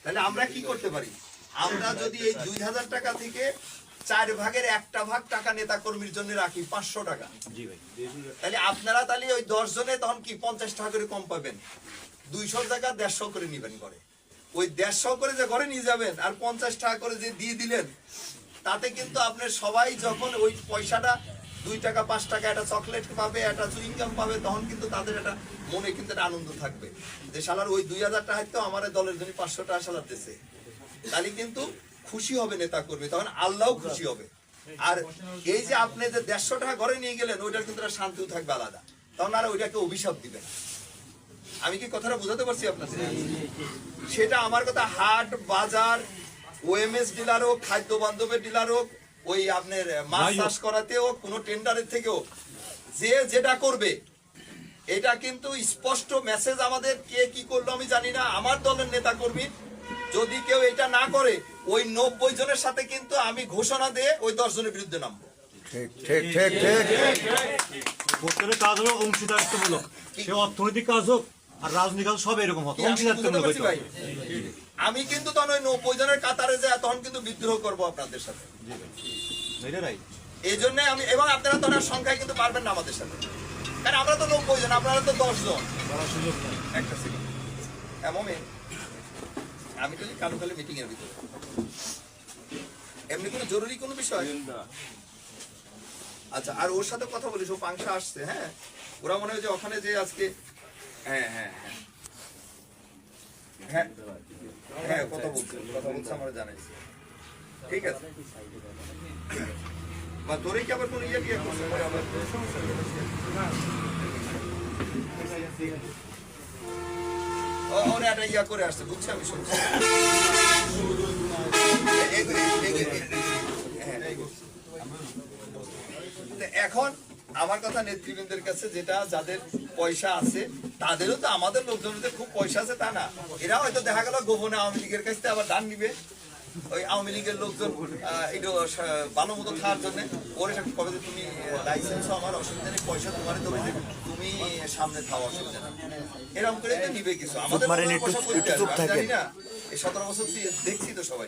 তাহলে আমরা কি করতে পারি? আমরা যদি এই 2000 টাকা থেকে 4 ভাগের 1টা ভাগ টাকা নেতা কর্মীর জন্য রাখি 500 টাকা, তাহলে আপনারা তাহলে ওই 10 জনে তখন কি 50 টাকা করে কম পাবেন। 200 টাকা 150 করে নিবেন করে, ওই 150 করে যে ঘরে নিয়ে যাবেন আর 50 টাকা করে যে দিয়ে দিলেন, তাতে কিন্তু আপনার সবাই যখন ওই পয়সাটা 2 টাকা 5 টাকা একটা চকলেট পাবে, একটা চুইংগাম পাবে, তখন কিন্তু তাদের একটা মনে কিন্তু একটা আনন্দ থাকবে যে শালার ওই 2000 টাকা তো আমার দলের জন্য 500 টাকা শালার দিছে। তাহলে কিন্তু খুশি হবে নেতা কর্মী, তখন আল্লাহও খুশি হবে। আর এই যে আপনি যে 150 টাকা ঘরে নিয়ে গেলেন, ওইটার কিন্তু একটা শান্তিও থাকবে আলাদা, তখন আর ওইটাকে অভিশাপ দিবে না। আমি কি কথাটা বুঝাতে পারছি আপনাদের? সেটা আমার কথা হাট বাজার, ওএমএস ডিলার হোক, খাদ্য বান্ধবের ডিলার হোক, ওই আপনার মাছ চাষ করাতে হোক, কোনো টেন্ডারের থেকেও যে যেটা করবে, এটা কিন্তু স্পষ্ট মেসেজ আমাদের। কে কি করলো আমি জানি না, আমার দলের নেতা কর্মী যদি কেউ এটা না করে, ওই 90 জনের সাথে কিন্তু আমি ঘোষণা দিয়ে ওই 10 জনের বিরুদ্ধে নামবো। ঠিক ঠিক ঠিক ঠিক। প্রত্যেকটা কাজ হলো অংশীদারিত্বমূলক, সে অর্থনৈতিক কাজ হোক আর রাজনৈতিক কাজ সব এরকম হতো, অংশীদারিত্বমূলক হতো। আমি কিন্তু তখন ওই 90 জনের কাতারে যায় তখন কিন্তু বিদ্রোহ করবো আপনাদের সাথে। এই জন্য আমি, এবং আপনারা তো আর সংখ্যায় কিন্তু পারবেন না আমাদের সাথে, কারণ আমরা তো 90 জন, আপনারা তো 10 জন। একটা সেকেন্ড, এমন আমি তো কালো কালো মিটিং এর ভিতরে এমনি কোনো জরুরি কোনো বিষয়। আচ্ছা, আর ওর সাথে কথা বলিস, ও পাংশা আসছে। হ্যাঁ, ওরা মনে হয় যে ওখানে যে আজকে, হ্যাঁ হ্যাঁ হ্যাঁ হ্যাঁ হ্যাঁ কথা বলছে আমার জানাইছে। ঠিক আছে, বা তোরে কি আবার কোনো ইয়ে করছে? ওরা একটা ইয়া করে আসছে, বুঝছি, আমি শুনছি। এখন আমার কথা নেতৃবৃন্দের কাছে, যেটা যাদের পয়সা আছে, তাদেরও তো আমাদের লোকজনদের খুব পয়সা আছে তা না, এরা হয়তো দেখা গেল গোপনে আওয়ামী লীগের কাছ থেকে আবার দান নিবে। ওই আওয়ামী লীগের লোকজন একটু ভালো মতো খাওয়ার জন্য ওরে কবে যে তুমি লাইসেন্স আমার অসুবিধা নেই, পয়সা তোমার দেবে, তুমি সামনে খাওয়া অসুবিধা নেই, এরকম করে নিবে কিছু। আমাদের জানি না, এই 17 বছর দেখছি তো সবাই,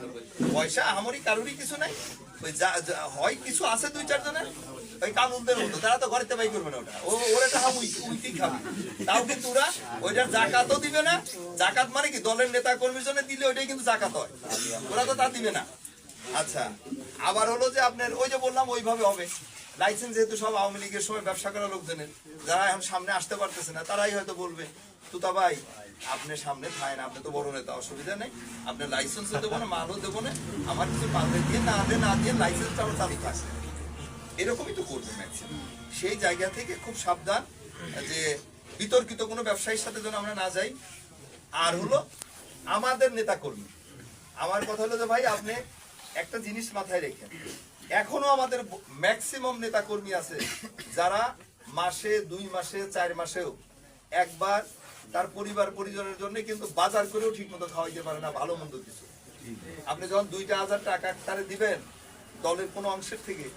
পয়সা আমারই কারোরই কিছু নাই। ওই হয় কিছু আছে 2-4 জনের, ওই কামুনদের মতো, তারা তো ঘরেতে বাই করবে না, ওটা ওরা টাকা উইটি খাবে। তাও কিন্তু ওরা ওইটার জাকাতও দিবে না। জাকাত মানে কি, দলের নেতা কর্মীর জন্য দিলে ওইটাই কিন্তু জাকাত হয়, ওরা তো তা দিবে না। আচ্ছা, আবার হলো যে আপনার ওই যে বললাম ওইভাবে হবে। লাইসেন্স যেহেতু সব আওয়ামী লীগের সময় ব্যবসা করা লোকজনের, যারা এখন সামনে আসতে পারতেছে না, তারাই হয়তো বলবে তুতা ভাই আপনি সামনে থাকেন, আপনি তো বড় নেতা, অসুবিধা নেই, আপনার লাইসেন্সও দেবো না, মালও দেবো না, আমার কিছু পাল্টে দিয়ে না দিয়ে লাইসেন্সটা আমার চালু থাকছে, এরকমই তো করবে ম্যাক্সিমাম। সেই জায়গা থেকে খুব সাবধান যে বিতর্কিত কোনো ব্যবসায়ীর সাথে যেন আমরা না যাই। আর হলো আমাদের নেতা কর্মী, আমার কথা হলো যে ভাই আপনি একটা জিনিস মাথায় রেখেন, এখনো আমাদের ম্যাক্সিমাম নেতা কর্মী আছে যারা মাসে 2 মাসে 4 মাসেও একবার তার পরিবার পরিজনের জন্য কিন্তু বাজার করেও ঠিক মতো খাওয়াইতে পারে না ভালো মন্দ কিছু। আপনি যখন 2,000 টাকা তারে দিবেন দলের কোনো অংশের থেকে,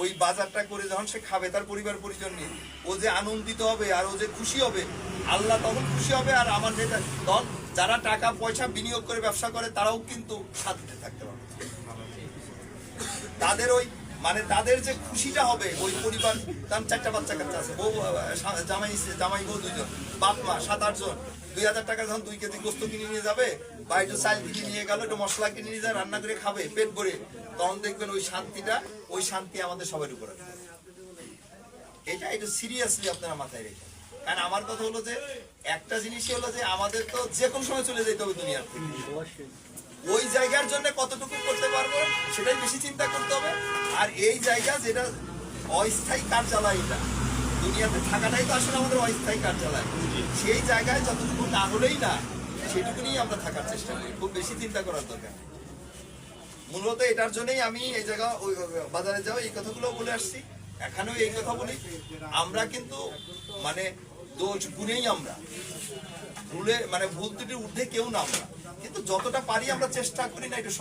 ওই বাজারটা করে যখন সে খাবে তার পরিবার পরিজন নিয়ে, ও যে আনন্দিত হবে আর ও যে খুশি হবে, আল্লাহ তখন খুশি হবে। আর আমার নেতা দল যারা টাকা পয়সা বিনিয়োগ করে ব্যবসা করে, তারাও কিন্তু শান্তিতে থাকতে পারবে। তাদের ওই মানে তাদের যে খুশিটা হবে, ওই পরিবার, তার 4টা বাচ্চা কাচ্চা আছে, বউ জামাই বউ 2 জন, বাপ মা 7-8 জন, 2,000 টাকা যখন 2 কেজি গোস্ত কিনে নিয়ে যাবে, বা একটু চাল কিনে নিয়ে গেল, একটু মশলা কিনে নিয়ে যায়, রান্না করে খাবে পেট ভরে, তখন দেখবেন ওই শান্তিটা, ওই শান্তি আমাদের সবার উপর আছে। এটা একটু সিরিয়াসলি আপনারা মাথায় রেখে, কারণ আমার কথা হলো যে একটা জিনিসই হলো যে আমাদের তো যে কোনো সময় চলে যেতে হবে দুনিয়ার থেকে, ওই জায়গার জন্য কতটুকু করতে পারবো সেটাই বেশি চিন্তা করতে হবে। আর এই জায়গা যেটা অস্থায়ী কার্যালয়, এটা দুনিয়াতে থাকাটাই তো আসলে আমাদের অস্থায়ী কার্যালয়, সেই জায়গায় যতটুকু না হলেই না, সেটুকু নিয়েই আমরা থাকার চেষ্টা করি, খুব বেশি চিন্তা করার দরকার। মূলত এটার জন্যই আমি এই জায়গা ওই বাজারে যাও এই কথাগুলো বলে আসছি, এখানেও এই কথা বলি। আমরা কিন্তু মানে দোষ গুণেই, আমরা ভুলে মানে ভুল ত্রুটির ঊর্ধ্বে কেউ না, আমরা কিন্তু যতটা পারি আমরা চেষ্টা করি না একটু